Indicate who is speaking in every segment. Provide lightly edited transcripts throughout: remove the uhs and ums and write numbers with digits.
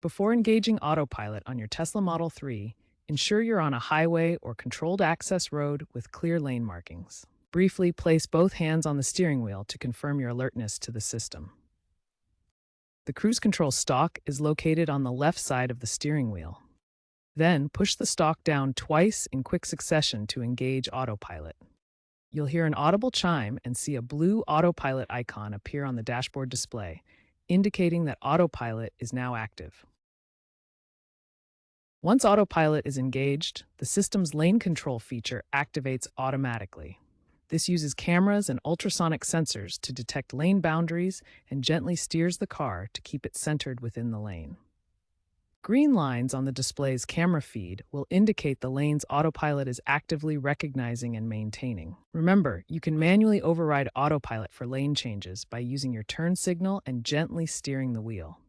Speaker 1: Before engaging Autopilot on your Tesla Model 3, ensure you're on a highway or controlled access road with clear lane markings. Briefly place both hands on the steering wheel to confirm your alertness to the system. The cruise control stalk is located on the left side of the steering wheel. Then push the stalk down twice in quick succession to engage Autopilot. You'll hear an audible chime and see a blue Autopilot icon appear on the dashboard display, indicating that Autopilot is now active. Once Autopilot is engaged, the system's lane control feature activates automatically. This uses cameras and ultrasonic sensors to detect lane boundaries and gently steers the car to keep it centered within the lane. Green lines on the display's camera feed will indicate the lanes Autopilot is actively recognizing and maintaining. Remember, you can manually override Autopilot for lane changes by using your turn signal and gently steering the wheel.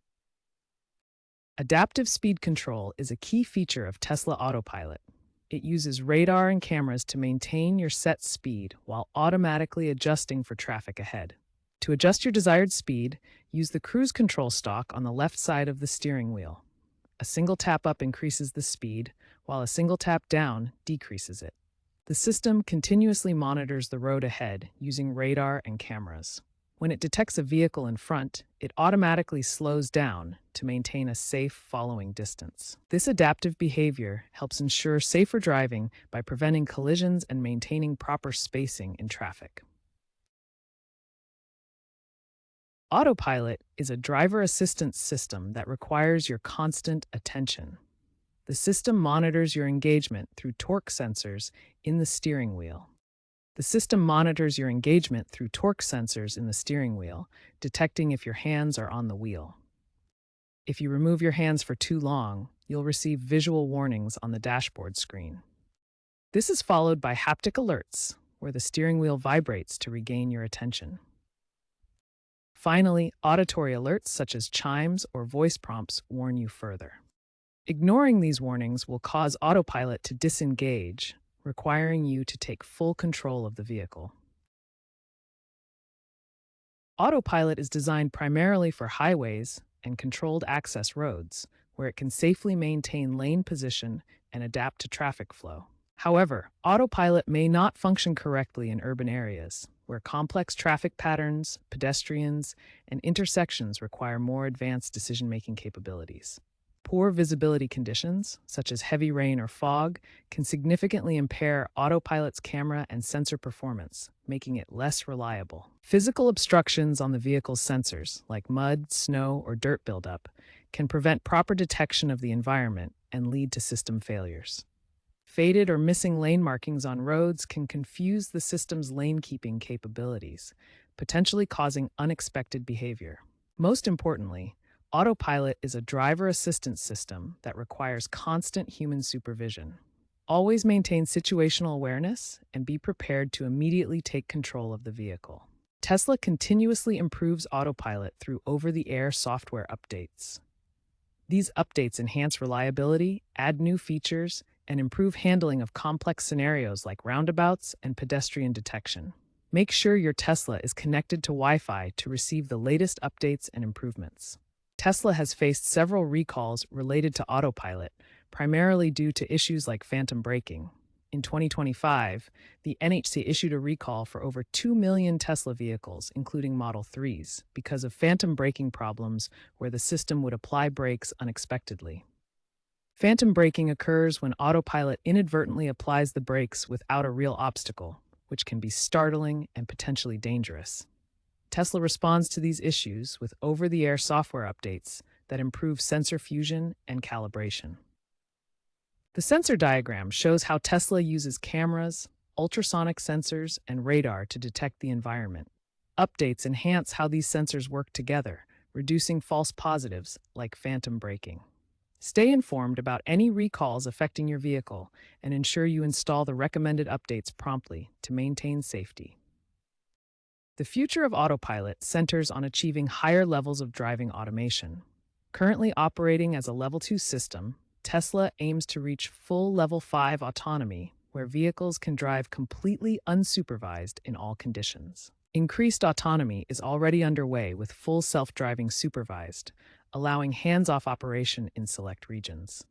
Speaker 1: Adaptive speed control is a key feature of Tesla Autopilot. It uses radar and cameras to maintain your set speed while automatically adjusting for traffic ahead. To adjust your desired speed, use the cruise control stalk on the left side of the steering wheel. A single tap up increases the speed, while a single tap down decreases it. The system continuously monitors the road ahead using radar and cameras. When it detects a vehicle in front, it automatically slows down to maintain a safe following distance. This adaptive behavior helps ensure safer driving by preventing collisions and maintaining proper spacing in traffic. Autopilot is a driver assistance system that requires your constant attention. The system monitors your engagement through torque sensors in the steering wheel. Detecting if your hands are on the wheel. If you remove your hands for too long, you'll receive visual warnings on the dashboard screen. This is followed by haptic alerts, where the steering wheel vibrates to regain your attention. Finally, auditory alerts such as chimes or voice prompts warn you further. Ignoring these warnings will cause Autopilot to disengage, requiring you to take full control of the vehicle. Autopilot is designed primarily for highways and controlled access roads, where it can safely maintain lane position and adapt to traffic flow. However, Autopilot may not function correctly in urban areas, where complex traffic patterns, pedestrians, and intersections require more advanced decision-making capabilities. Poor visibility conditions, such as heavy rain or fog, can significantly impair Autopilot's camera and sensor performance, making it less reliable. Physical obstructions on the vehicle's sensors, like mud, snow, or dirt buildup, can prevent proper detection of the environment and lead to system failures. Faded or missing lane markings on roads can confuse the system's lane-keeping capabilities, potentially causing unexpected behavior. Most importantly, Autopilot is a driver assistance system that requires constant human supervision. Always maintain situational awareness and be prepared to immediately take control of the vehicle. Tesla continuously improves Autopilot through over-the-air software updates. These updates enhance reliability, add new features, and improve handling of complex scenarios like roundabouts and pedestrian detection. Make sure your Tesla is connected to Wi-Fi to receive the latest updates and improvements. Tesla has faced several recalls related to Autopilot, primarily due to issues like phantom braking. In 2025, the NHTSA issued a recall for over 2 million Tesla vehicles, including Model 3s, because of phantom braking problems where the system would apply brakes unexpectedly. Phantom braking occurs when Autopilot inadvertently applies the brakes without a real obstacle, which can be startling and potentially dangerous. Tesla responds to these issues with over-the-air software updates that improve sensor fusion and calibration. The sensor diagram shows how Tesla uses cameras, ultrasonic sensors, and radar to detect the environment. Updates enhance how these sensors work together, reducing false positives like phantom braking. Stay informed about any recalls affecting your vehicle and ensure you install the recommended updates promptly to maintain safety. The future of Autopilot centers on achieving higher levels of driving automation. Currently operating as a Level 2 system, Tesla aims to reach full Level 5 autonomy, where vehicles can drive completely unsupervised in all conditions. Increased autonomy is already underway with full self-driving supervised, allowing hands-off operation in select regions.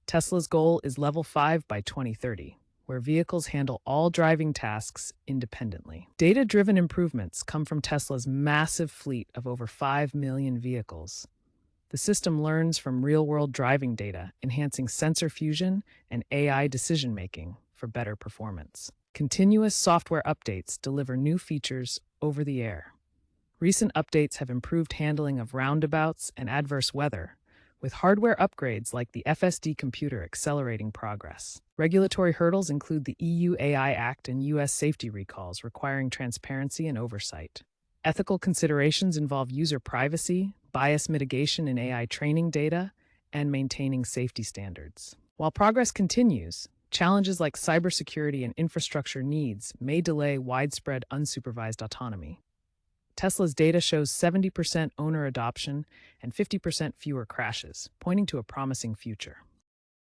Speaker 1: Tesla's goal is level 5 by 2030, where vehicles handle all driving tasks independently. Data-driven improvements come from Tesla's massive fleet of over 5 million vehicles. The system learns from real-world driving data, enhancing sensor fusion and AI decision-making for better performance. Continuous software updates deliver new features over the air. Recent updates have improved handling of roundabouts and adverse weather, with hardware upgrades like the FSD computer accelerating progress. Regulatory hurdles include the EU AI Act and US safety recalls requiring transparency and oversight. Ethical considerations involve user privacy, bias mitigation in AI training data, and maintaining safety standards. While progress continues, challenges like cybersecurity and infrastructure needs may delay widespread unsupervised autonomy. Tesla's data shows 70% owner adoption and 50% fewer crashes, pointing to a promising future.